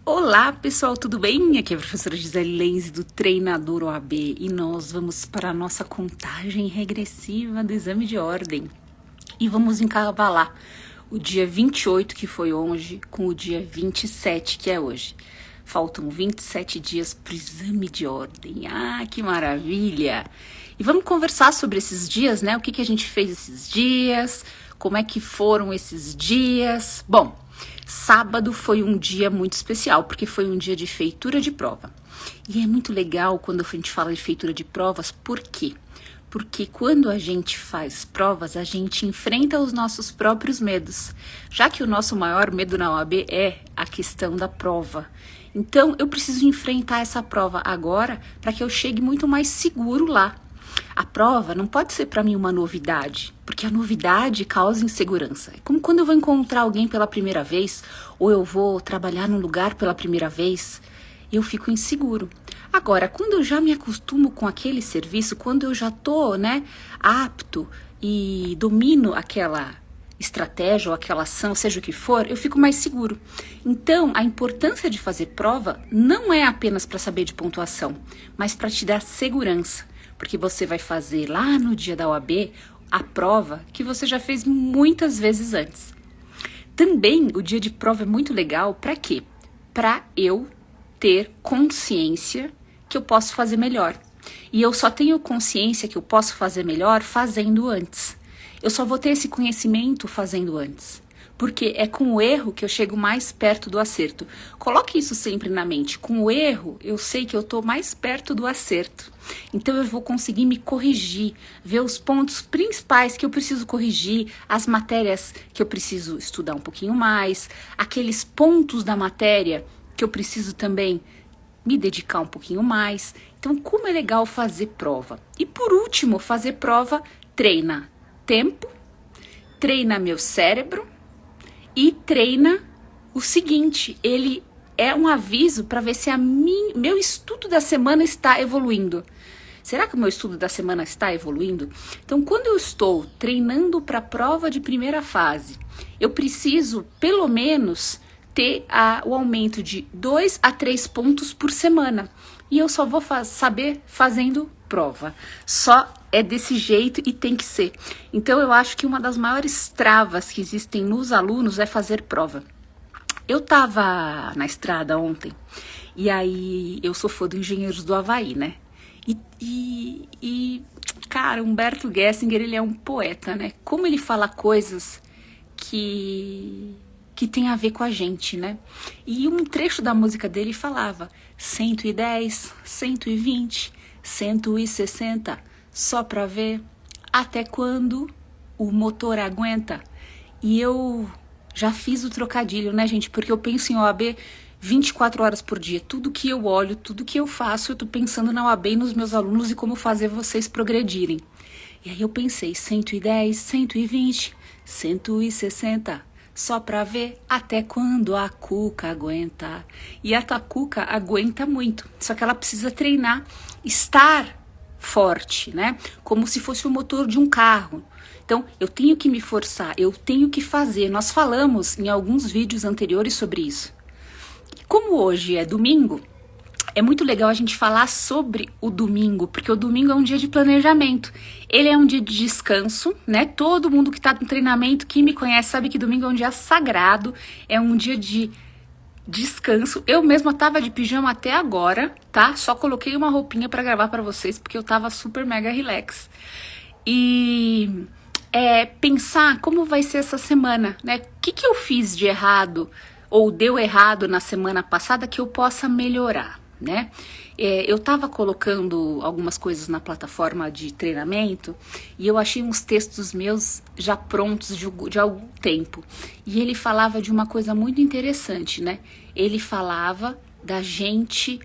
Olá pessoal, tudo bem? Aqui é a professora Gisele Lenz do Treinador OAB e nós vamos para a nossa contagem regressiva do exame de ordem. E vamos encavalar o dia 28, que foi hoje, com o dia 27, que é hoje. Faltam 27 dias para o exame de ordem. Ah, que maravilha! E vamos conversar sobre esses dias, né? O que a gente fez esses dias, como é que foram esses dias. Bom, sábado foi um dia muito especial, porque foi um dia de feitura de prova. E é muito legal quando a gente fala de feitura de provas, por quê? Porque quando a gente faz provas, a gente enfrenta os nossos próprios medos, já que o nosso maior medo na OAB é a questão da prova. Então, eu preciso enfrentar essa prova agora para que eu chegue muito mais seguro lá. A prova não pode ser para mim uma novidade, porque a novidade causa insegurança. É como quando eu vou encontrar alguém pela primeira vez, ou eu vou trabalhar num lugar pela primeira vez, eu fico inseguro. Agora, quando eu já me acostumo com aquele serviço, quando eu já tô, apto e domino aquela estratégia ou aquela ação, seja o que for, eu fico mais seguro. Então, a importância de fazer prova não é apenas para saber de pontuação, mas para te dar segurança. Porque você vai fazer lá no dia da OAB a prova que você já fez muitas vezes antes. Também o dia de prova é muito legal para quê? Para eu ter consciência que eu posso fazer melhor. E eu só tenho consciência que eu posso fazer melhor fazendo antes. Eu só vou ter esse conhecimento fazendo antes. Porque é com o erro que eu chego mais perto do acerto. Coloque isso sempre na mente. Com o erro, eu sei que eu estou mais perto do acerto. Então eu vou conseguir me corrigir, ver os pontos principais que eu preciso corrigir, as matérias que eu preciso estudar um pouquinho mais, aqueles pontos da matéria que eu preciso também me dedicar um pouquinho mais. Então, como é legal fazer prova. E por último, fazer prova treina tempo, treina meu cérebro, e treina o seguinte, ele é um aviso para ver se meu estudo da semana está evoluindo. Será que o meu estudo da semana está evoluindo? Então, quando eu estou treinando para a prova de primeira fase, eu preciso, pelo menos, ter o aumento de 2 a 3 pontos por semana. E eu só vou saber fazendo prova. Só é desse jeito e tem que ser. Então eu acho que uma das maiores travas que existem nos alunos é fazer prova. Eu tava na estrada ontem e aí eu sou fã do Engenheiros do Havaí, né? Cara, Humberto Gessinger, ele é um poeta, né? Como ele fala coisas que tem a ver com a gente, né? E um trecho da música dele falava 110, 120, 160, só pra ver até quando o motor aguenta. E eu já fiz o trocadilho, né, gente? Porque eu penso em OAB 24 horas por dia. Tudo que eu olho, tudo que eu faço, eu tô pensando na OAB e nos meus alunos e como fazer vocês progredirem. E aí eu pensei 110, 120, 160, só pra ver até quando a Cuca aguenta. E a Cuca aguenta muito, só que ela precisa treinar, estar forte, né? Como se fosse o motor de um carro. Então, eu tenho que me forçar, eu tenho que fazer. Nós falamos em alguns vídeos anteriores sobre isso. E como hoje é domingo, é muito legal a gente falar sobre o domingo, porque o domingo é um dia de planejamento. Ele é um dia de descanso, né? Todo mundo que tá no treinamento, que me conhece, sabe que domingo é um dia sagrado, é um dia de descanso. Eu mesma tava de pijama até agora, tá? Só coloquei uma roupinha pra gravar pra vocês, porque eu tava super mega relax. E pensar como vai ser essa semana, né? O que eu fiz de errado ou deu errado na semana passada que eu possa melhorar, né? Eu tava colocando algumas coisas na plataforma de treinamento e eu achei uns textos meus já prontos de algum tempo. E ele falava de uma coisa muito interessante, né? Ele falava da gente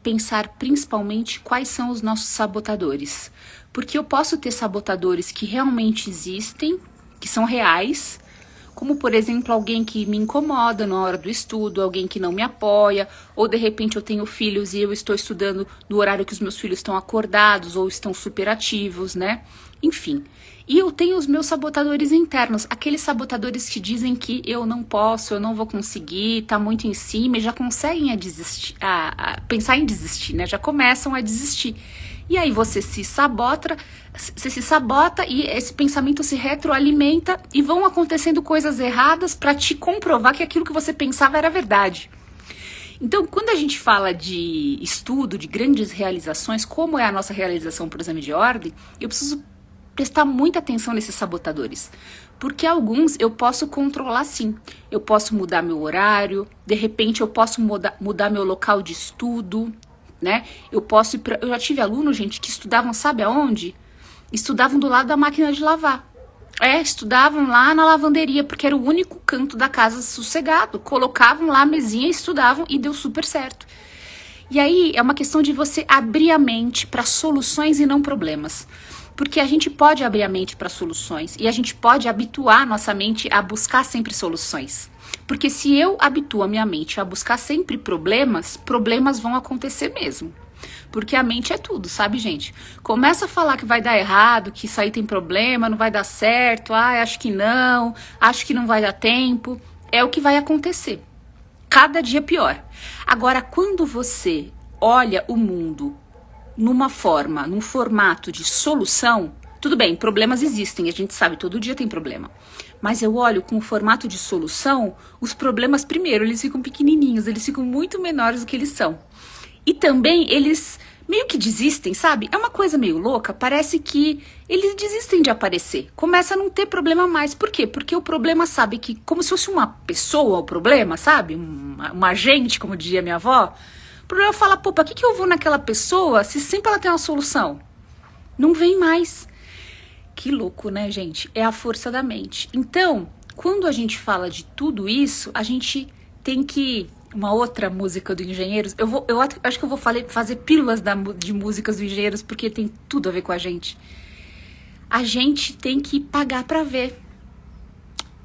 pensar principalmente quais são os nossos sabotadores. Porque eu posso ter sabotadores que realmente existem, que são reais, como, por exemplo, alguém que me incomoda na hora do estudo, alguém que não me apoia, ou de repente eu tenho filhos e eu estou estudando no horário que os meus filhos estão acordados ou estão superativos, né? enfim. E eu tenho os meus sabotadores internos, aqueles sabotadores que dizem que eu não posso, eu não vou conseguir, tá muito em cima e já conseguem pensar em desistir, né? Já começam a desistir. E aí você se sabota e esse pensamento se retroalimenta e vão acontecendo coisas erradas para te comprovar que aquilo que você pensava era verdade. Então, quando a gente fala de estudo, de grandes realizações, como é a nossa realização por exame de ordem, eu preciso prestar muita atenção nesses sabotadores, porque alguns eu posso controlar sim. Eu posso mudar meu horário, de repente eu posso mudar meu local de estudo, né? Eu já tive alunos, gente, que estudavam, sabe aonde? Estudavam do lado da máquina de lavar. Estudavam lá na lavanderia, porque era o único canto da casa sossegado. Colocavam lá a mesinha, estudavam e deu super certo. E aí é uma questão de você abrir a mente para soluções e não problemas. Porque a gente pode abrir a mente para soluções e a gente pode habituar nossa mente a buscar sempre soluções. Porque se eu habituo a minha mente a buscar sempre problemas, problemas vão acontecer mesmo. Porque a mente é tudo, sabe, gente? Começa a falar que vai dar errado, que isso aí tem problema, não vai dar certo, acho que não vai dar tempo. É o que vai acontecer. Cada dia pior. Agora, quando você olha o mundo num formato de solução, tudo bem, problemas existem, a gente sabe, todo dia tem problema. Mas eu olho com o formato de solução, os problemas, primeiro, eles ficam pequenininhos, eles ficam muito menores do que eles são. E também eles meio que desistem, sabe? É uma coisa meio louca, parece que eles desistem de aparecer. Começa a não ter problema mais. Por quê? Porque o problema sabe que, como se fosse uma pessoa o problema, sabe? Uma agente, como dizia minha avó. O problema fala, pra que eu vou naquela pessoa se sempre ela tem uma solução? Não vem mais. Que louco, né, gente? É a força da mente. Então, quando a gente fala de tudo isso, a gente tem que... Uma outra música do Engenheiros, eu acho que eu vou fazer pílulas de músicas do Engenheiros, porque tem tudo a ver com a gente. A gente tem que pagar pra ver.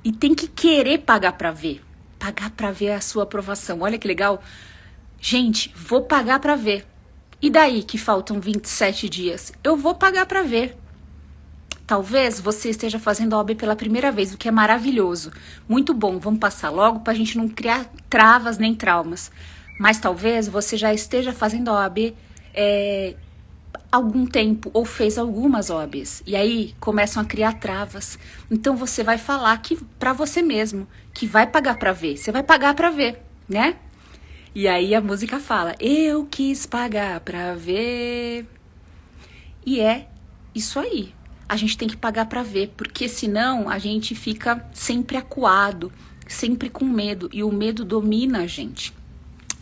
E tem que querer pagar pra ver. Pagar pra ver a sua aprovação. Olha que legal. Gente, vou pagar pra ver. E daí que faltam 27 dias? Eu vou pagar pra ver. Talvez você esteja fazendo a OAB pela primeira vez, o que é maravilhoso. Muito bom, vamos passar logo pra gente não criar travas nem traumas. Mas talvez você já esteja fazendo a OAB algum tempo ou fez algumas OABs. E aí começam a criar travas. Então você vai falar que pra você mesmo, que vai pagar pra ver. Você vai pagar pra ver, né? E aí a música fala, eu quis pagar pra ver. E é isso aí. A gente tem que pagar pra ver, porque senão a gente fica sempre acuado, sempre com medo. E o medo domina a gente.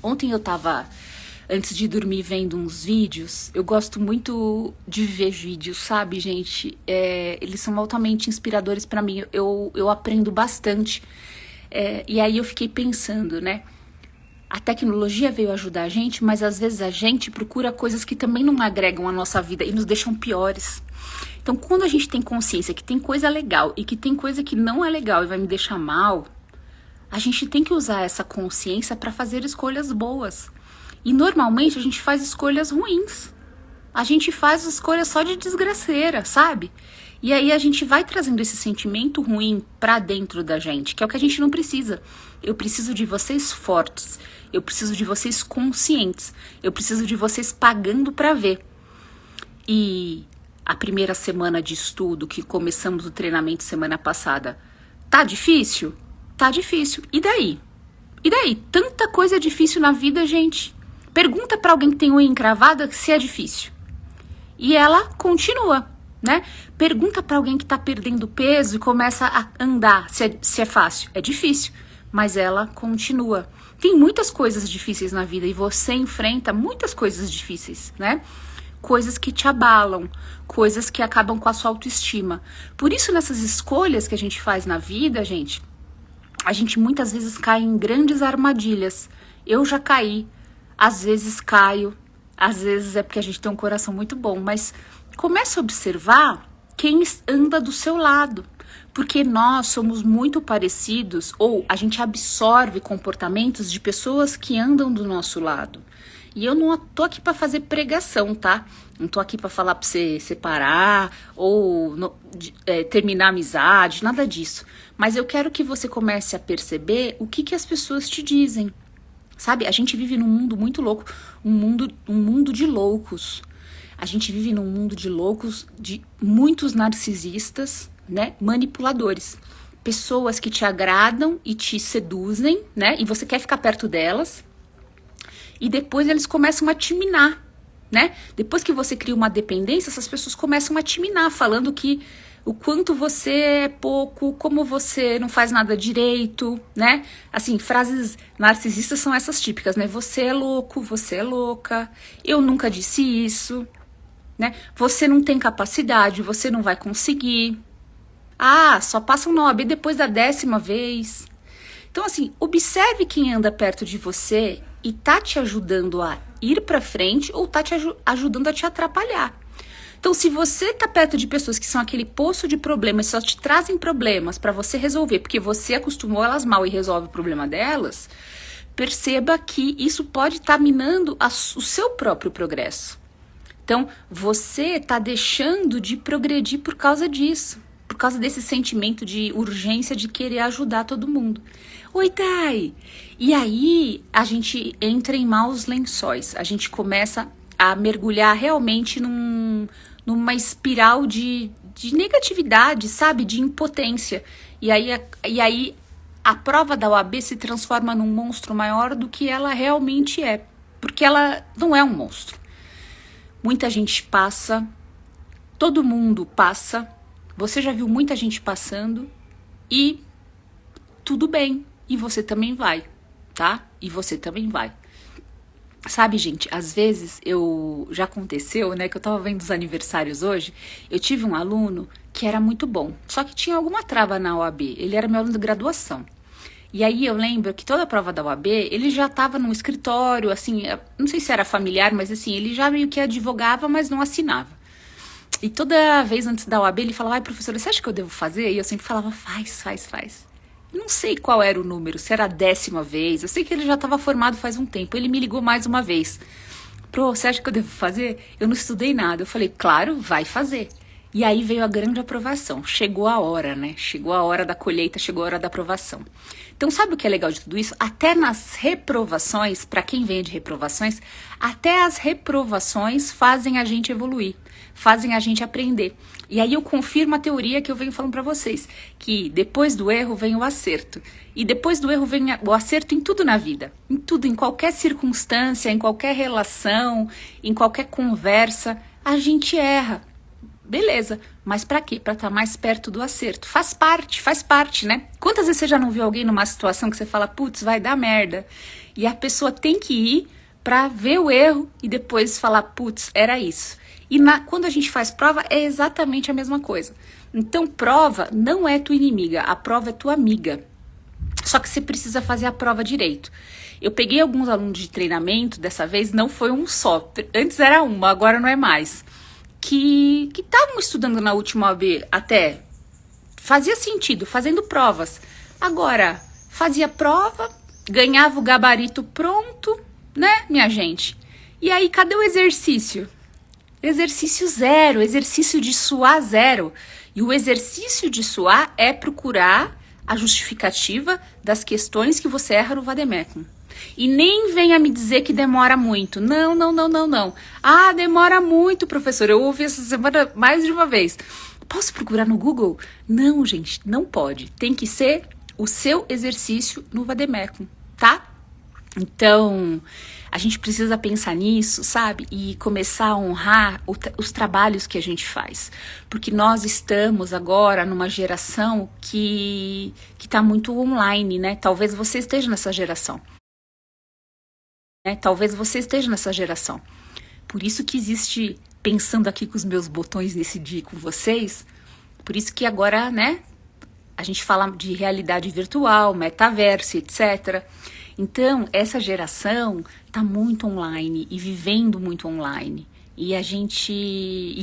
Ontem eu tava, antes de dormir, vendo uns vídeos. Eu gosto muito de ver vídeos, sabe, gente? Eles são altamente inspiradores pra mim. Eu aprendo bastante. E aí eu fiquei pensando, né? A tecnologia veio ajudar a gente, mas às vezes a gente procura coisas que também não agregam a nossa vida e nos deixam piores. Então, quando a gente tem consciência que tem coisa legal e que tem coisa que não é legal e vai me deixar mal, a gente tem que usar essa consciência para fazer escolhas boas. E normalmente a gente faz escolhas ruins. A gente faz escolhas só de desgraceira, sabe? E aí a gente vai trazendo esse sentimento ruim pra dentro da gente, que é o que a gente não precisa. Eu preciso de vocês fortes, eu preciso de vocês conscientes, eu preciso de vocês pagando pra ver. E a primeira semana de estudo, que começamos o treinamento semana passada, tá difícil? Tá difícil. E daí? E daí? Tanta coisa difícil na vida, gente. Pergunta pra alguém que tem unha encravada se é difícil. E ela continua, né? Pergunta pra alguém que tá perdendo peso e começa a andar se é fácil. É difícil, mas ela continua. Tem muitas coisas difíceis na vida e você enfrenta muitas coisas difíceis, né? Coisas que te abalam, coisas que acabam com a sua autoestima. Por isso, nessas escolhas que a gente faz na vida, gente, a gente muitas vezes cai em grandes armadilhas. Eu já caí, às vezes caio, às vezes é porque a gente tem um coração muito bom, mas comece a observar quem anda do seu lado, porque nós somos muito parecidos, ou a gente absorve comportamentos de pessoas que andam do nosso lado. E eu não tô aqui para fazer pregação, tá? Não tô aqui para falar para você separar ou terminar a amizade, nada disso. Mas eu quero que você comece a perceber o que as pessoas te dizem. Sabe, a gente vive num mundo muito louco, um mundo de loucos. A gente vive num mundo de loucos, de muitos narcisistas, né, manipuladores. Pessoas que te agradam e te seduzem, né, e você quer ficar perto delas. E depois eles começam a te minar, né? Depois que você cria uma dependência, essas pessoas começam a te minar, falando que o quanto você é pouco, como você não faz nada direito, né? Assim, frases narcisistas são essas típicas, né? Você é louco, você é louca, eu nunca disse isso, né? Você não tem capacidade, você não vai conseguir. Ah, só passam na OAB depois da 10ª vez. Então, assim, observe quem anda perto de você e tá te ajudando a ir pra frente ou tá te ajudando a te atrapalhar. Então, se você tá perto de pessoas que são aquele poço de problemas, só te trazem problemas pra você resolver, porque você acostumou elas mal e resolve o problema delas, perceba que isso pode estar minando o seu próprio progresso. Então, você tá deixando de progredir por causa disso, por causa desse sentimento de urgência de querer ajudar todo mundo. Oi, Thay! E aí, a gente entra em maus lençóis, a gente começa a mergulhar realmente numa espiral de negatividade, sabe? De impotência. E aí a prova da OAB se transforma num monstro maior do que ela realmente é. Porque ela não é um monstro. Muita gente passa, todo mundo passa, você já viu muita gente passando e tudo bem. E você também vai, tá? E você também vai. Sabe, gente, às vezes já aconteceu, né, que eu tava vendo os aniversários hoje, eu tive um aluno que era muito bom, só que tinha alguma trava na OAB, ele era meu aluno de graduação. E aí eu lembro que toda a prova da OAB, ele já tava num escritório, assim, não sei se era familiar, mas assim, ele já meio que advogava, mas não assinava. E toda vez antes da OAB ele falava, ai, professora, você acha que eu devo fazer? E eu sempre falava, faz. Não sei qual era o número, se era a 10ª vez. Eu sei que ele já estava formado faz um tempo. Ele me ligou mais uma vez. Pro, você acha que eu devo fazer? Eu não estudei nada. Eu falei, claro, vai fazer. E aí veio a grande aprovação. Chegou a hora, né? Chegou a hora da colheita, chegou a hora da aprovação. Então, sabe o que é legal de tudo isso? Até nas reprovações, para quem vem de reprovações, até as reprovações fazem a gente evoluir, fazem a gente aprender. E aí eu confirmo a teoria que eu venho falando para vocês, que depois do erro vem o acerto. E depois do erro vem o acerto em tudo na vida. Em tudo, em qualquer circunstância, em qualquer relação, em qualquer conversa, a gente erra. Beleza, mas pra quê? Pra estar mais perto do acerto. Faz parte, né? Quantas vezes você já não viu alguém numa situação que você fala, putz, vai dar merda? E a pessoa tem que ir pra ver o erro e depois falar, putz, era isso. E quando a gente faz prova, é exatamente a mesma coisa. Então, prova não é tua inimiga, a prova é tua amiga. Só que você precisa fazer a prova direito. Eu peguei alguns alunos de treinamento, dessa vez não foi um só. Antes era uma, agora não é mais. Que estavam estudando na última OAB até. Fazia sentido, fazendo provas. Agora, fazia prova, ganhava o gabarito pronto, né, minha gente? E aí, cadê o exercício? Exercício zero, exercício de suar zero. E o exercício de suar é procurar a justificativa das questões que você erra no vade-mecum. E nem venha me dizer que demora muito. Não. Ah, demora muito, professor. Eu ouvi essa semana mais de uma vez. Posso procurar no Google? Não, gente, não pode. Tem que ser o seu exercício no vade-mecum, tá? Então, a gente precisa pensar nisso, sabe? E começar a honrar os trabalhos que a gente faz. Porque nós estamos agora numa geração que tá muito online, né? Talvez você esteja nessa geração. Talvez você esteja nessa geração. Por isso que existe, pensando aqui com os meus botões nesse dia com vocês, por isso que agora, né, a gente fala de realidade virtual, metaverso, etc. Então, essa geração tá muito online e vivendo muito online. E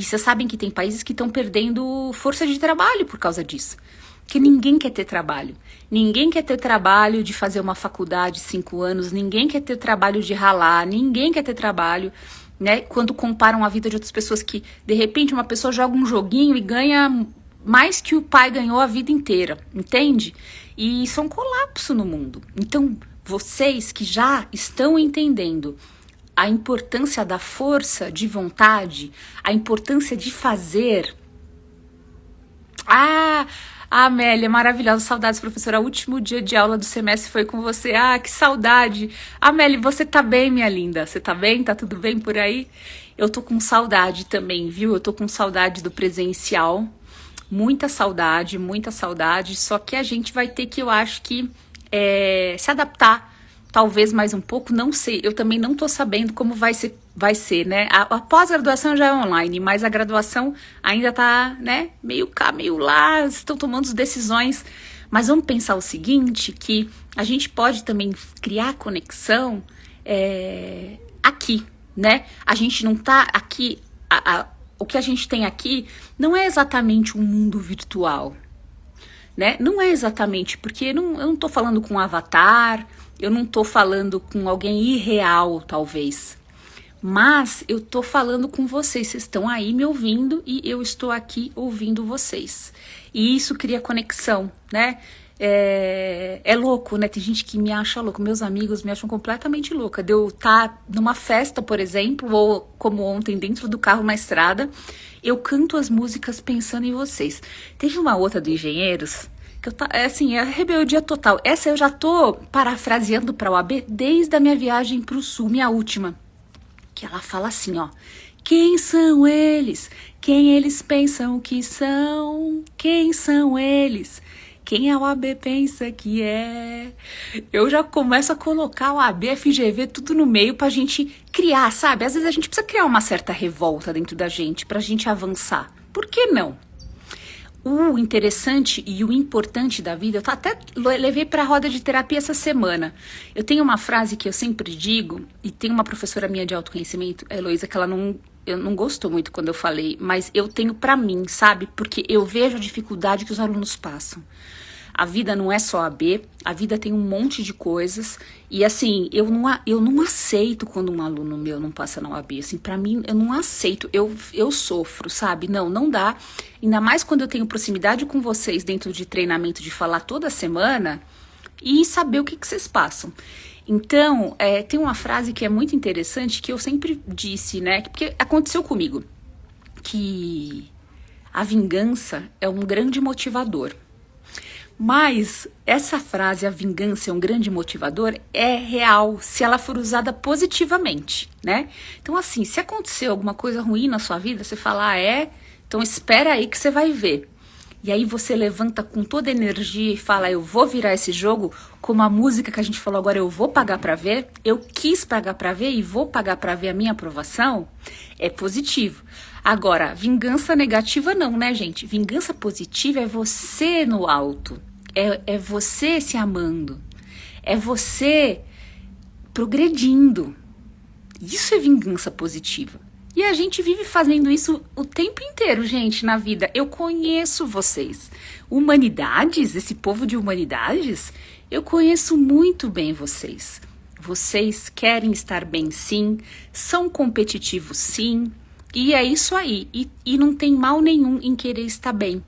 vocês sabem que tem países que estão perdendo força de trabalho por causa disso. Porque ninguém quer ter trabalho. Ninguém quer ter trabalho de fazer uma faculdade de 5 anos, ninguém quer ter trabalho de ralar, ninguém quer ter trabalho, né? Quando comparam a vida de outras pessoas que, de repente, uma pessoa joga um joguinho e ganha mais que o pai ganhou a vida inteira, entende? E isso é um colapso no mundo. Então, vocês que já estão entendendo a importância da força de vontade, a importância de fazer. Ah, a Amélia, maravilhosa, saudades, professora. O último dia de aula do semestre foi com você. Ah, que saudade. Amélia, você tá bem, minha linda? Você tá bem? Tá tudo bem por aí? Eu tô com saudade também, viu? Eu tô com saudade do presencial. Muita saudade. Só que a gente vai ter que, eu acho que, se adaptar. Talvez mais um pouco, não sei. Eu também não tô sabendo como vai ser, né? A pós-graduação já é online, mas a graduação ainda tá, né? Meio cá, meio lá, estão tomando decisões. Mas vamos pensar o seguinte, que a gente pode também criar conexão aqui, né? A gente não tá aqui, o que a gente tem aqui não é exatamente um mundo virtual, né? Não é exatamente, porque eu não tô falando com um avatar, eu não tô falando com alguém irreal, talvez. Mas eu tô falando com vocês. Vocês estão aí me ouvindo e eu estou aqui ouvindo vocês. E isso cria conexão, né? É louco, né? Tem gente que me acha louco. Meus amigos me acham completamente louca. De eu estar numa festa, por exemplo, ou como ontem, dentro do carro na estrada, eu canto as músicas pensando em vocês. Teve uma outra do Engenheiros que assim, é rebeldia total. Essa eu já tô parafraseando para o AB desde a minha viagem para o Sul, minha última. Que ela fala assim, ó. Quem são eles? Quem eles pensam que são? Quem são eles? Quem a OAB pensa que é? Eu já começo a colocar o AB, FGV, tudo no meio pra gente criar, sabe? Às vezes a gente precisa criar uma certa revolta dentro da gente pra gente avançar. Por que não? O interessante e o importante da vida, eu até levei para a roda de terapia essa semana. Eu tenho uma frase que eu sempre digo, e tem uma professora minha de autoconhecimento, a Heloísa, que eu não gostou muito quando eu falei, mas eu tenho para mim, sabe? Porque eu vejo a dificuldade que os alunos passam. A vida não é só a B, a vida tem um monte de coisas. E assim, eu não aceito quando um aluno meu não passa na OAB. Assim, pra mim, eu não aceito. Eu sofro, sabe? Não dá. Ainda mais quando eu tenho proximidade com vocês dentro de treinamento, de falar toda semana e saber o que vocês passam. Então, tem uma frase que é muito interessante que eu sempre disse, né? Porque aconteceu comigo. Que a vingança é um grande motivador. Mas essa frase, a vingança é um grande motivador, é real se ela for usada positivamente, né? Então assim, se acontecer alguma coisa ruim na sua vida, você fala, então espera aí que você vai ver. E aí você levanta com toda a energia e fala, eu vou virar esse jogo, como a música que a gente falou agora, eu vou pagar pra ver, eu quis pagar pra ver e vou pagar pra ver a minha aprovação, é positivo. Agora, vingança negativa não, né, gente? Vingança positiva é você no alto, é você se amando, é você progredindo. Isso é vingança positiva. E a gente vive fazendo isso o tempo inteiro, gente, na vida. Eu conheço vocês. Humanidades, esse povo de humanidades, eu conheço muito bem vocês. Vocês querem estar bem, sim. São competitivos, sim. E é isso aí. E não tem mal nenhum em querer estar bem.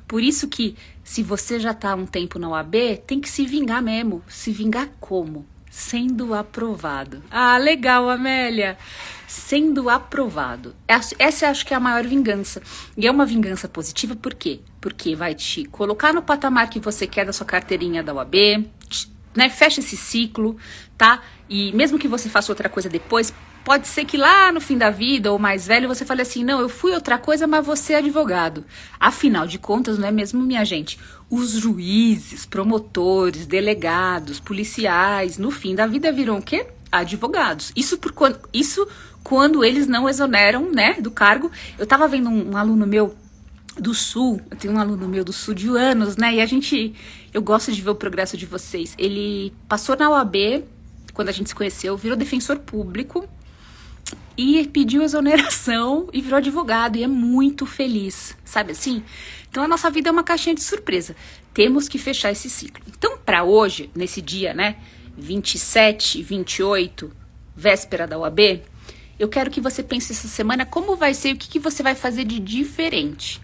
Por isso que, se você já está há um tempo na OAB, tem que se vingar mesmo. Se vingar como? Sendo aprovado. Ah, legal, Amélia. Sendo aprovado. Essa eu acho que é a maior vingança. E é uma vingança positiva, por quê? Porque vai te colocar no patamar que você quer da sua carteirinha da OAB, né? Fecha esse ciclo, tá? E mesmo que você faça outra coisa depois, pode ser que lá no fim da vida, ou mais velho, você fale assim, não, eu fui outra coisa, mas você é advogado. Afinal de contas, não é mesmo, minha gente? Os juízes, promotores, delegados, policiais, no fim da vida viram o quê? Advogados. Isso quando eles não exoneram, né, do cargo. Eu tava vendo um aluno meu do Sul, eu tenho um aluno meu do Sul de anos, né, e eu gosto de ver o progresso de vocês. Ele passou na OAB, quando a gente se conheceu, virou defensor público, e pediu exoneração e virou advogado e é muito feliz, sabe assim? Então a nossa vida é uma caixinha de surpresa. Temos que fechar esse ciclo. Então para hoje, nesse dia, né, 27, 28, véspera da OAB, eu quero que você pense essa semana como vai ser, o que você vai fazer de diferente.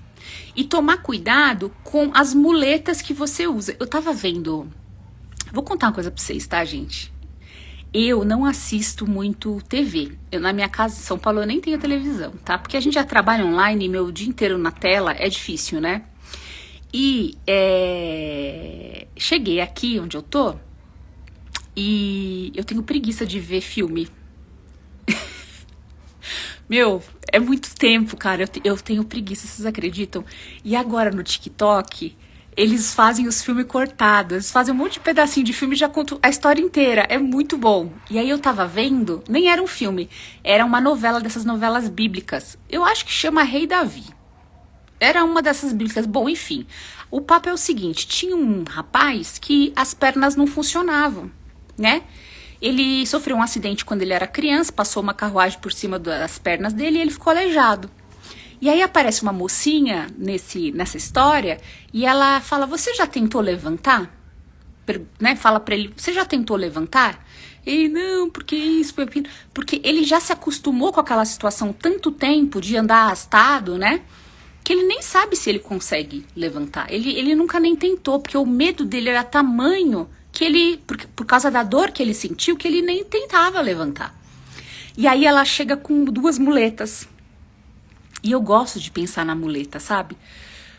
E tomar cuidado com as muletas que você usa. Eu tava vendo... Vou contar uma coisa pra vocês, tá, gente? Eu não assisto muito TV. Na minha casa em São Paulo eu nem tenho televisão, tá? Porque a gente já trabalha online e meu dia inteiro na tela é difícil, né? E cheguei aqui onde eu tô e eu tenho preguiça de ver filme. Meu, é muito tempo, cara. Eu tenho preguiça, vocês acreditam? E agora no TikTok, eles fazem os filmes cortados. Eles fazem um monte de pedacinho de filme e já contam a história inteira. É muito bom. E aí eu tava vendo, nem era um filme, era uma novela dessas novelas bíblicas. Eu acho que chama Rei Davi. Era uma dessas bíblicas. Bom, enfim. O papo é o seguinte, tinha um rapaz que as pernas não funcionavam, né? Ele sofreu um acidente quando ele era criança, passou uma carruagem por cima das pernas dele e ele ficou aleijado. E aí aparece uma mocinha nessa história e ela fala, você já tentou levantar? Né? Fala pra ele, você já tentou levantar? Ele, não, porque isso, porque ele já se acostumou com aquela situação tanto tempo de andar arrastado, né? Que ele nem sabe se ele consegue levantar. Ele nunca nem tentou, porque o medo dele era tamanho que ele, por causa da dor que ele sentiu, que ele nem tentava levantar. E aí ela chega com 2 muletas. E eu gosto de pensar na muleta, sabe?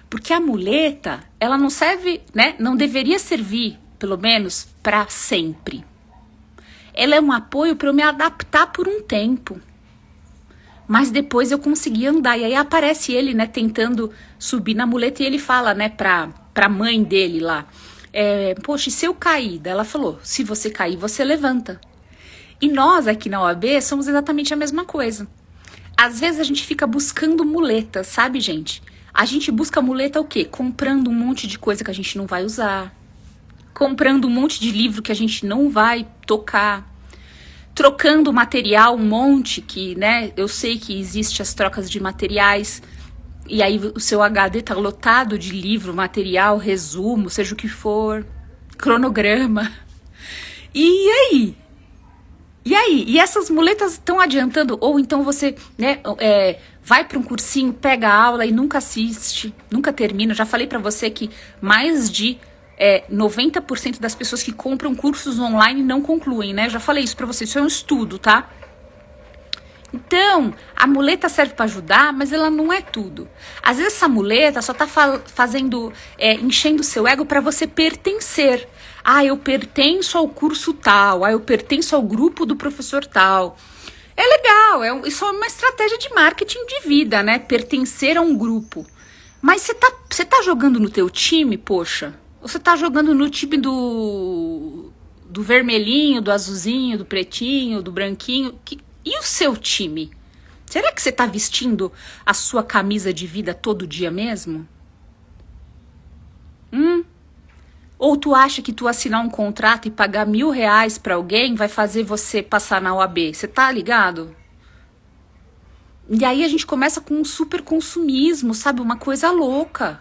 Porque a muleta, ela não serve, né? Não deveria servir, pelo menos, para sempre. Ela é um apoio para eu me adaptar por um tempo. Mas depois eu consegui andar. E aí aparece ele, né, tentando subir na muleta e ele fala, né, pra mãe dele lá. Poxa, e se eu cair? Daí ela falou, se você cair, você levanta. E nós aqui na OAB somos exatamente a mesma coisa. Às vezes a gente fica buscando muletas, sabe, gente? A gente busca muleta o quê? Comprando um monte de coisa que a gente não vai usar. Comprando um monte de livro que a gente não vai tocar. Trocando material um monte que, né, eu sei que existe as trocas de materiais. E aí o seu HD tá lotado de livro, material, resumo, seja o que for, cronograma. E aí? E aí? E essas muletas estão adiantando? Ou então você, né, vai para um cursinho, pega a aula e nunca assiste, nunca termina. Já falei para você que mais de 90% das pessoas que compram cursos online não concluem, né? Já falei isso para você, isso é um estudo, tá? Então, a muleta serve para ajudar, mas ela não é tudo. Às vezes essa muleta só tá enchendo o seu ego para você pertencer. Ah, eu pertenço ao curso tal, eu pertenço ao grupo do professor tal. É legal, isso é uma estratégia de marketing de vida, né? Pertencer a um grupo. Mas você tá jogando no teu time, poxa? Ou você tá jogando no time do vermelhinho, do azulzinho, do pretinho, do branquinho? E o seu time? Será que você tá vestindo a sua camisa de vida todo dia mesmo? Ou tu acha que tu assinar um contrato e pagar R$1.000 pra alguém vai fazer você passar na OAB? Você tá ligado? E aí a gente começa com um super consumismo, sabe? Uma coisa louca.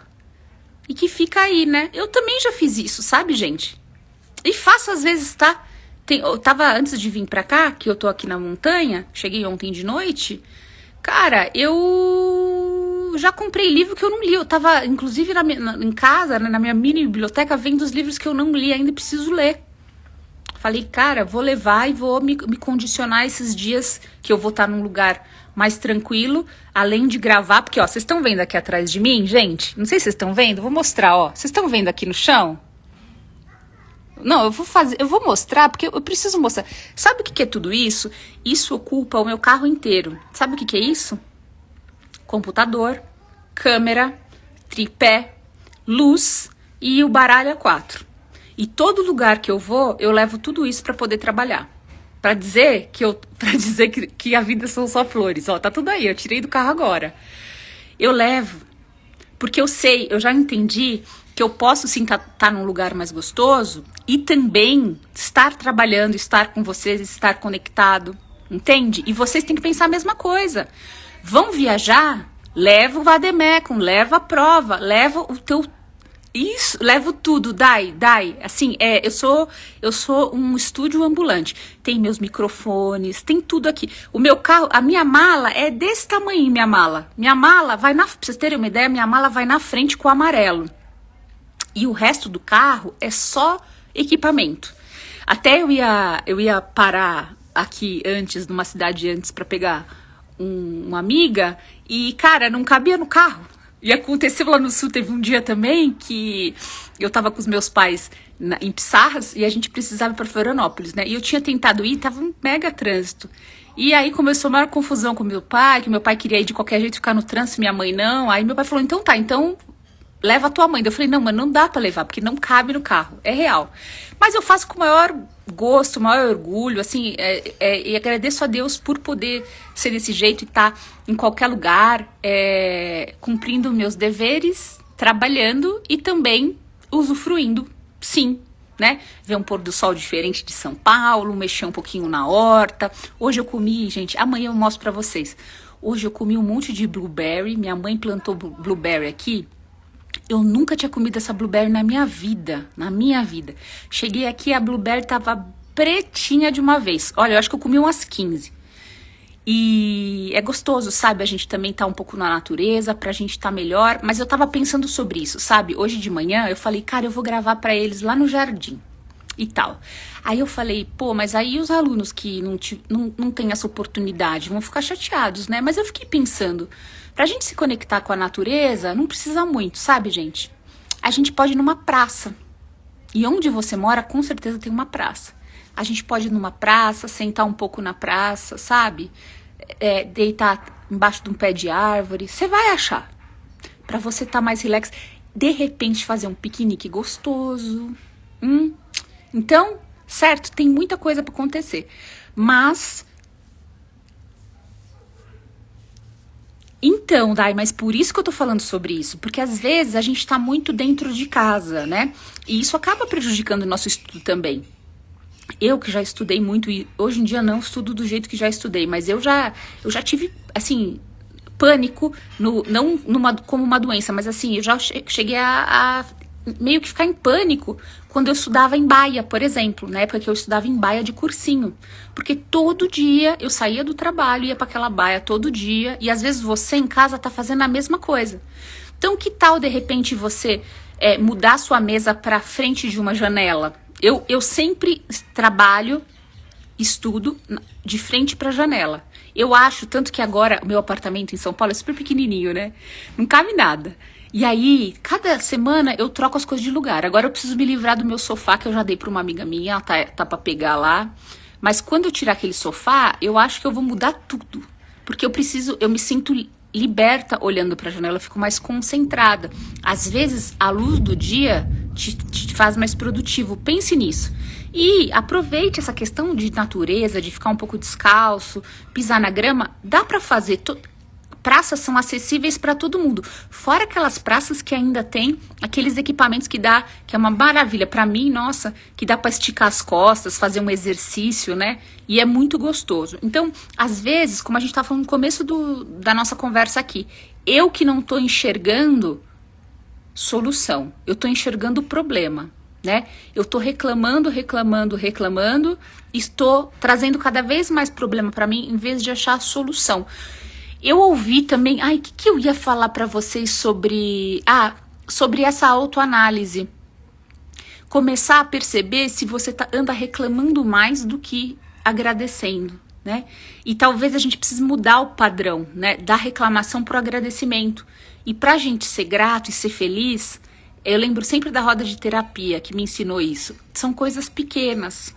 E que fica aí, né? Eu também já fiz isso, sabe, gente? E faço às vezes, tá? Eu tava, antes de vir pra cá, que eu tô aqui na montanha, cheguei ontem de noite, cara, eu já comprei livro que eu não li. Eu tava, inclusive, em casa, né, na minha mini biblioteca, vendo os livros que eu não li, ainda preciso ler. Falei, cara, vou levar e vou me condicionar esses dias que eu vou estar num lugar mais tranquilo, além de gravar, porque, ó, vocês estão vendo aqui atrás de mim, gente? Não sei se vocês estão vendo, vou mostrar, ó. Vocês estão vendo aqui no chão? Não, eu vou mostrar, porque eu preciso mostrar. Sabe o que é tudo isso? Isso ocupa o meu carro inteiro. Sabe o que é isso? Computador, câmera, tripé, luz e o baralho A4. E todo lugar que eu vou, eu levo tudo isso para poder trabalhar. Para dizer que a vida são só flores. Ó, tá tudo aí, eu tirei do carro agora. Eu levo, porque eu já entendi que eu posso sim tá num lugar mais gostoso e também estar trabalhando, estar com vocês, estar conectado. entende? E vocês têm que pensar a mesma coisa. Vão viajar? Leva o vademecum, leva a prova, leva o teu... Isso, levo tudo, Dai. Assim, eu sou um estúdio ambulante. Tem meus microfones, tem tudo aqui. O meu carro, a minha mala é desse tamanho, minha mala. Minha mala vai pra vocês terem uma ideia, minha mala vai na frente com o amarelo. E o resto do carro é só equipamento. Até eu ia parar aqui antes, numa cidade antes, pra pegar uma amiga. E, cara, não cabia no carro. E aconteceu lá no sul, teve um dia também que eu tava com os meus pais em Pissarras e a gente precisava ir pra Florianópolis, né? E eu tinha tentado ir, tava um mega trânsito. E aí começou a maior confusão com meu pai, que meu pai queria ir de qualquer jeito ficar no trânsito, minha mãe não. Aí meu pai falou, então tá, então leva a tua mãe. Eu falei, não, mas não dá pra levar, porque não cabe no carro, é real. Mas eu faço com o maior gosto, o maior orgulho, assim, e agradeço a Deus por poder ser desse jeito e estar em qualquer lugar, cumprindo meus deveres, trabalhando e também usufruindo, sim, né? Ver um pôr do sol diferente de São Paulo, mexer um pouquinho na horta. Hoje eu comi, gente, amanhã eu mostro pra vocês. Hoje eu comi um monte de blueberry, minha mãe plantou blueberry aqui. Eu nunca tinha comido essa blueberry na minha vida, Cheguei aqui, a blueberry tava pretinha de uma vez. Olha, eu acho que eu comi umas 15. E é gostoso, sabe? A gente também tá um pouco na natureza, pra gente tá melhor. Mas eu tava pensando sobre isso, sabe? Hoje de manhã eu falei, cara, eu vou gravar pra eles lá no jardim e tal. Aí eu falei, pô, mas aí os alunos que não têm essa oportunidade vão ficar chateados, né? Mas eu fiquei pensando, pra gente se conectar com a natureza, não precisa muito, sabe, gente? A gente pode ir numa praça. E onde você mora, com certeza tem uma praça. A gente pode ir numa praça, sentar um pouco na praça, sabe? Deitar embaixo de um pé de árvore. Você vai achar. Pra você estar mais relax. De repente, fazer um piquenique gostoso. Então, certo, tem muita coisa pra acontecer. Mas... Então, Dai, mas por isso que eu tô falando sobre isso. Porque às vezes a gente tá muito dentro de casa, né? E isso acaba prejudicando o nosso estudo também. Eu que já estudei muito, e hoje em dia não estudo do jeito que já estudei, mas eu já tive, assim, pânico, não como uma doença, mas assim, eu já cheguei a meio que ficar em pânico quando eu estudava em Baia, por exemplo, na época que eu estudava em Baia de cursinho. Porque todo dia eu saía do trabalho, ia para aquela Baia todo dia, e às vezes você em casa tá fazendo a mesma coisa. Então que tal, de repente, você mudar sua mesa para frente de uma janela? Eu sempre trabalho, estudo de frente para a janela. Eu acho, tanto que agora o meu apartamento em São Paulo é super pequenininho, né? Não cabe nada. E aí, cada semana eu troco as coisas de lugar. Agora eu preciso me livrar do meu sofá, que eu já dei para uma amiga minha, ela tá para pegar lá. Mas quando eu tirar aquele sofá, eu acho que eu vou mudar tudo. Porque eu me sinto liberta olhando para a janela, eu fico mais concentrada. Às vezes, a luz do dia te faz mais produtivo. Pense nisso. E aproveite essa questão de natureza, de ficar um pouco descalço, pisar na grama. Dá para fazer. Praças são acessíveis para todo mundo. Fora aquelas praças que ainda tem aqueles equipamentos que é uma maravilha. Para mim, nossa, que dá para esticar as costas, fazer um exercício, né? E é muito gostoso. Então, às vezes, como a gente tá falando no começo da nossa conversa aqui, eu que não tô enxergando solução, eu tô enxergando o problema, né? Eu tô reclamando, estou trazendo cada vez mais problema para mim em vez de achar a solução. Eu ouvi também, o que eu ia falar para vocês sobre essa autoanálise. Começar a perceber se você anda reclamando mais do que agradecendo, né? E talvez a gente precise mudar o padrão, né? Da reclamação pro agradecimento. E pra gente ser grato e ser feliz, eu lembro sempre da roda de terapia que me ensinou isso. São coisas pequenas.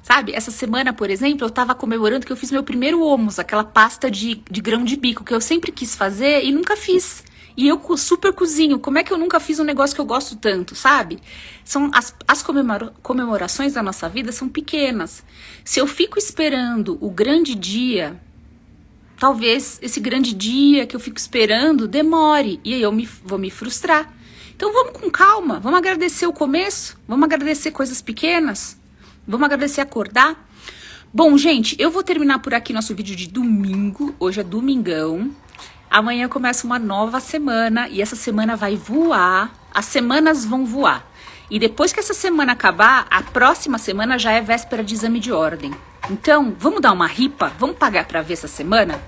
Sabe, essa semana, por exemplo, eu tava comemorando que eu fiz meu primeiro hummus, aquela pasta de grão de bico que eu sempre quis fazer e nunca fiz. E eu super cozinho, como é que eu nunca fiz um negócio que eu gosto tanto, sabe? São as comemorações da nossa vida são pequenas. Se eu fico esperando o grande dia, talvez esse grande dia que eu fico esperando demore e aí eu vou me frustrar. Então vamos com calma, vamos agradecer o começo, vamos agradecer coisas pequenas. Vamos agradecer acordar. Bom, gente, eu vou terminar por aqui nosso vídeo de domingo. Hoje é domingão. Amanhã começa uma nova semana e essa semana vai voar. As semanas vão voar. E depois que essa semana acabar, a próxima semana já é véspera de exame de ordem. Então, vamos dar uma ripa? Vamos pagar pra ver essa semana?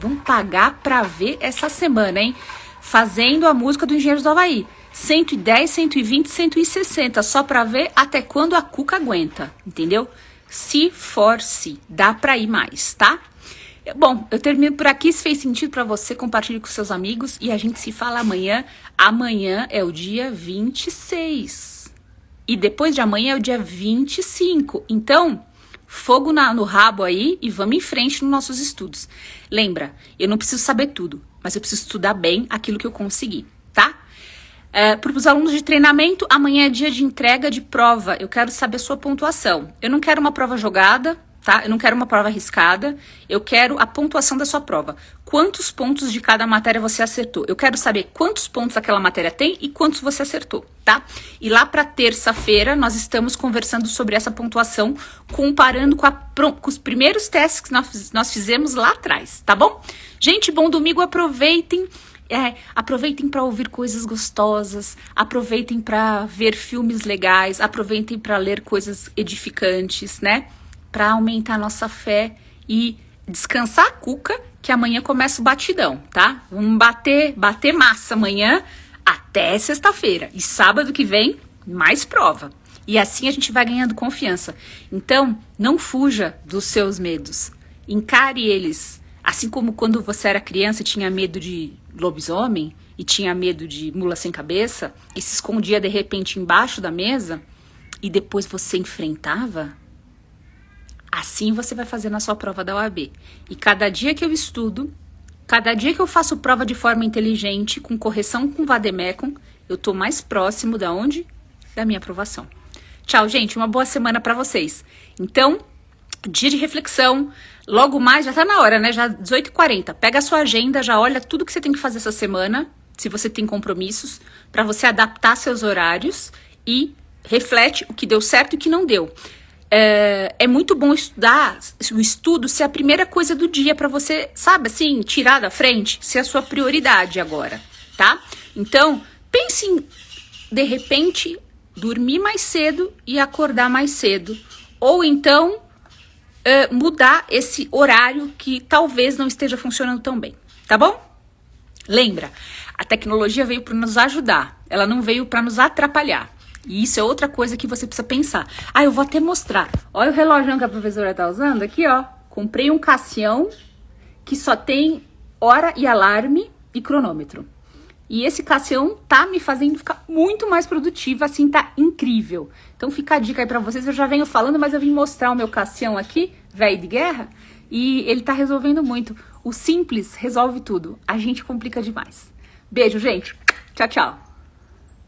Vamos pagar pra ver essa semana, hein? Fazendo a música do Engenheiros do Havaí. 110, 120, 160, só pra ver até quando a cuca aguenta, entendeu? Se force, dá pra ir mais, tá? Bom, eu termino por aqui. Se fez sentido pra você, compartilhe com seus amigos e a gente se fala amanhã. Amanhã é o dia 26. E depois de amanhã é o dia 25. Então, fogo no rabo aí e vamos em frente nos nossos estudos. Lembra, eu não preciso saber tudo, mas eu preciso estudar bem aquilo que eu consegui, tá? Para os alunos de treinamento, amanhã é dia de entrega de prova. Eu quero saber a sua pontuação. Eu não quero uma prova jogada, tá? Eu não quero uma prova arriscada. Eu quero a pontuação da sua prova. Quantos pontos de cada matéria você acertou? Eu quero saber quantos pontos aquela matéria tem e quantos você acertou, tá? E lá para terça-feira nós estamos conversando sobre essa pontuação, comparando com os primeiros testes que nós fizemos lá atrás, tá bom? Gente, bom domingo, aproveitem. Aproveitem para ouvir coisas gostosas, aproveitem para ver filmes legais, aproveitem para ler coisas edificantes, né? Para aumentar a nossa fé e descansar a cuca, que amanhã começa o batidão, tá? Vamos bater massa amanhã até sexta-feira. E sábado que vem, mais prova. E assim a gente vai ganhando confiança. Então, não fuja dos seus medos. Encare eles. Assim como quando você era criança e tinha medo de lobisomem e tinha medo de mula sem cabeça e se escondia de repente embaixo da mesa e depois você enfrentava, assim você vai fazer na sua prova da OAB. E cada dia que eu estudo, cada dia que eu faço prova de forma inteligente, com correção com vademecum, eu tô mais próximo da onde? Da minha aprovação. Tchau, gente, uma boa semana para vocês. Então, dia de reflexão, logo mais, já tá na hora, né? Já 18h40. Pega a sua agenda, já olha tudo que você tem que fazer essa semana, se você tem compromissos, para você adaptar seus horários e reflete o que deu certo e o que não deu. É muito bom estudar, o estudo ser a primeira coisa do dia para você, sabe, assim, tirar da frente, ser a sua prioridade agora, tá? Então, pense em, de repente, dormir mais cedo e acordar mais cedo. Ou então, mudar esse horário que talvez não esteja funcionando tão bem, tá bom? Lembra, a tecnologia veio para nos ajudar, ela não veio para nos atrapalhar. E isso é outra coisa que você precisa pensar. Eu vou até mostrar. Olha o relógio que a professora tá usando aqui, ó. Comprei um Cassião que só tem hora e alarme e cronômetro. E esse Cassião tá me fazendo ficar muito mais produtiva, assim, tá incrível. Então fica a dica aí pra vocês, eu já venho falando, mas eu vim mostrar o meu Cassião aqui, velho de guerra, e ele tá resolvendo muito. O simples resolve tudo, a gente complica demais. Beijo, gente. Tchau, tchau.